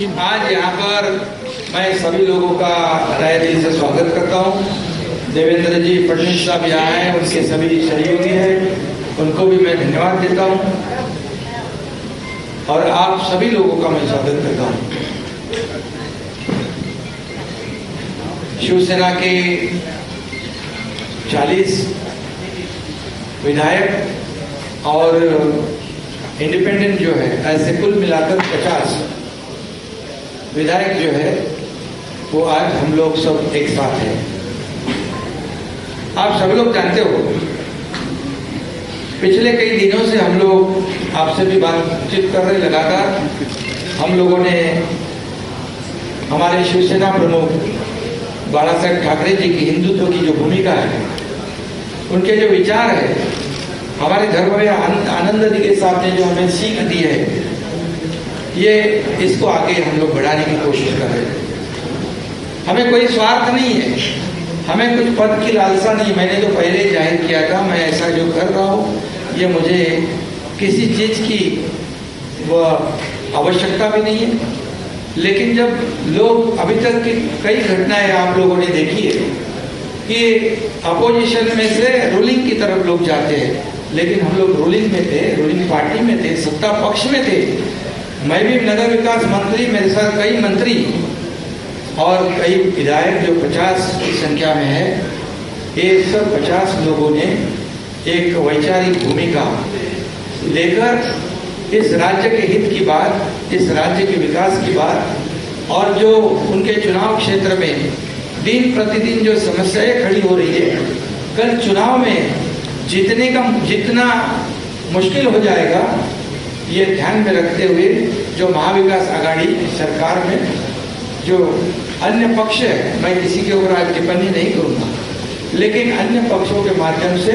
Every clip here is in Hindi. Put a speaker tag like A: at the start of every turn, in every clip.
A: आज यहाँ पर मैं सभी लोगों का तहे दिल से स्वागत करता हूँ। देवेंद्र जी फडणवीस साहब यहाँ हैं, उनके सभी सहयोगी हैं, उनको भी मैं धन्यवाद देता हूँ और आप सभी लोगों का मैं स्वागत करता हूँ। शिवसेना के 40 विधायक और इंडिपेंडेंट जो है, ऐसे कुल मिलाकर 50 विधायक जो है वो आज हम लोग सब एक साथ हैं। आप सब लोग जानते हो, पिछले कई दिनों से हम लोग आपसे भी बातचीत कर रहे, लगातार हम लोगों ने हमारे शिवसेना प्रमुख बाला साहेब ठाकरे जी की हिंदुत्व की जो भूमिका है, उनके जो विचार है, हमारे धर्म में आनंद जी के साथ ने जो हमें सीख दी है, ये इसको आगे हम लोग बढ़ाने की कोशिश कर रहे हैं। हमें कोई स्वार्थ नहीं है, हमें कुछ पद की लालसा नहीं। मैंने तो पहले जाहिर किया था, मैं ऐसा जो कर रहा हूँ ये मुझे किसी चीज़ की वह आवश्यकता भी नहीं है। लेकिन जब लोग अभी तक की कई घटनाएं आप लोगों ने देखी है कि अपोजिशन में से रूलिंग की तरफ लोग जाते हैं, लेकिन हम लोग रूलिंग में थे, रूलिंग पार्टी में थे, सत्ता पक्ष में थे। मैं भी नगर विकास मंत्री, मेरे साथ कई मंत्री और कई विधायक जो 50 की संख्या में है, ये सब 50 लोगों ने एक वैचारिक भूमिका लेकर इस राज्य के हित की बात, इस राज्य के विकास की बात और जो उनके चुनाव क्षेत्र में दिन प्रतिदिन जो समस्याएं खड़ी हो रही है, कल चुनाव में जीतने का जितना मुश्किल हो जाएगा, ये ध्यान में रखते हुए जो महाविकास आघाड़ी सरकार में जो अन्य पक्ष है, मैं किसी के ऊपर आज टिप्पणी नहीं करूँगा, लेकिन अन्य पक्षों के माध्यम से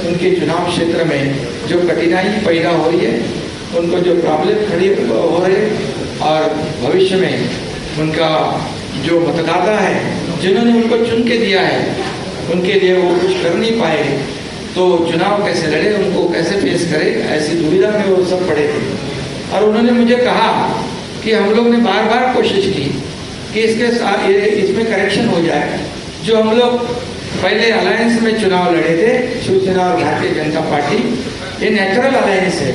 A: उनके चुनाव क्षेत्र में जो कठिनाई पैदा हो रही है, उनको जो प्रॉब्लम खड़ी हो रहे और भविष्य में उनका जो मतदाता है, जिन्होंने उनको चुन के दिया है, उनके लिए वो कुछ कर नहीं पाए, तो चुनाव कैसे लड़े, उनको कैसे फेस करे, ऐसी दुविधा में वो सब पड़े थे। और उन्होंने मुझे कहा कि हम लोग ने बार बार कोशिश की कि इसके साथ इसमें करेक्शन हो जाए। जो हम लोग पहले अलायंस में चुनाव लड़े थे, शिवसेना और भारतीय जनता पार्टी, ये नेचुरल अलायंस है,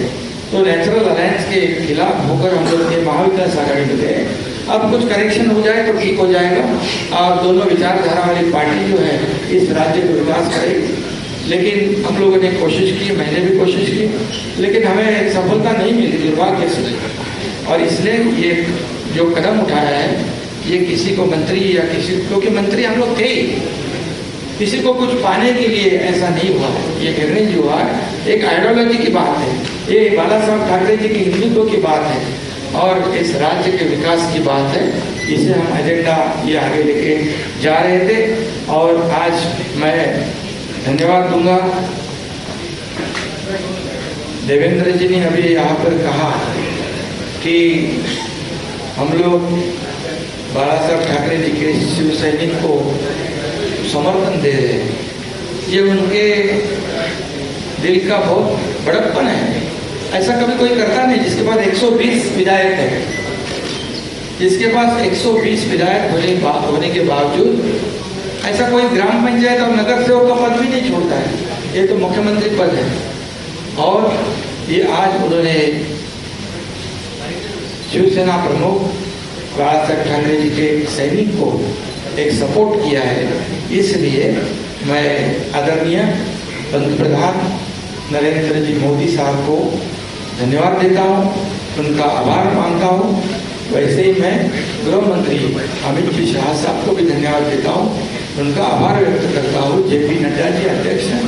A: तो नेचुरल अलायंस के खिलाफ होकर हम लोग ये महाविकास आघाड़ी में गए। अब कुछ करेक्शन हो जाए तो ठीक हो जाएगा और दोनों विचारधारा वाली पार्टी जो है इस राज्य का विकास करेगी। लेकिन हम लोगों ने कोशिश की, मैंने भी कोशिश की, लेकिन हमें सफलता नहीं मिली, दुर्भाग्य से। और इसलिए ये जो कदम उठाया है, ये किसी को मंत्री या किसी, क्योंकि मंत्री हम लोग थे, किसी को कुछ पाने के लिए ऐसा नहीं हुआ। ये निर्णय जो हुआ है एक आइडियोलॉजी की बात है, ये बाला साहब ठाकरे जी की हिंदुत्व की बात है और इस राज्य के विकास की बात है। इसे हम एजेंडा ये आगे लेके जा रहे थे और आज मैं धन्यवाद दूंगा। देवेंद्र जी ने अभी यहाँ पर कहा कि हम लोग बाला साहब ठाकरे जी के शिव सैनिक को समर्थन दे रहे हैं। ये उनके दिल का बहुत बड़प्पन है। ऐसा कभी कोई करता नहीं जिसके पास 120 विधायक है, जिसके पास 120 विधायक होने के बावजूद ऐसा कोई ग्राम पंचायत और नगर सेवक का पद भी नहीं छोड़ता है। ये तो मुख्यमंत्री पद है और ये आज उन्होंने शिवसेना प्रमुख बाला साहेब ठाकरे जी के सैनिक को एक सपोर्ट किया है। इसलिए मैं आदरणीय पंतप्रधान नरेंद्र जी मोदी साहब को धन्यवाद देता हूँ, उनका आभार मानता हूँ। वैसे ही मैं गृह मंत्री अमित जी शाह साहब को भी धन्यवाद देता हूँ, उनका आभार व्यक्त करता हूँ। जेपी नड्डा जी अध्यक्ष हैं,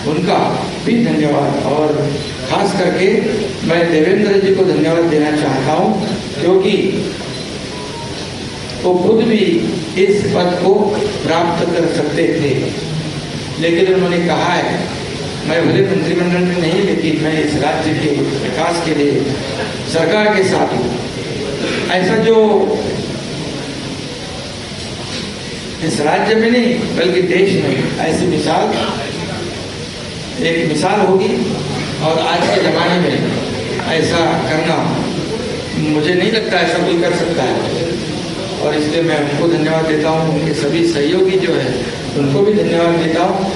A: उनका भी धन्यवाद। और खास करके मैं देवेंद्र जी को धन्यवाद देना चाहता हूँ, क्योंकि वो खुद भी इस पद को प्राप्त कर सकते थे, लेकिन उन्होंने कहा है मैं भले मंत्रिमंडल में नहीं, लेकिन मैं इस राज्य के विकास के लिए सरकार के साथ हूँ। ऐसा जो इस राज्य में नहीं बल्कि देश में ऐसी मिसाल, एक मिसाल होगी और आज के जमाने में ऐसा करना मुझे नहीं लगता ऐसा कोई कर सकता है, और इसलिए मैं उनको धन्यवाद देता हूँ। उनके सभी सहयोगी जो है उनको भी धन्यवाद देता हूँ।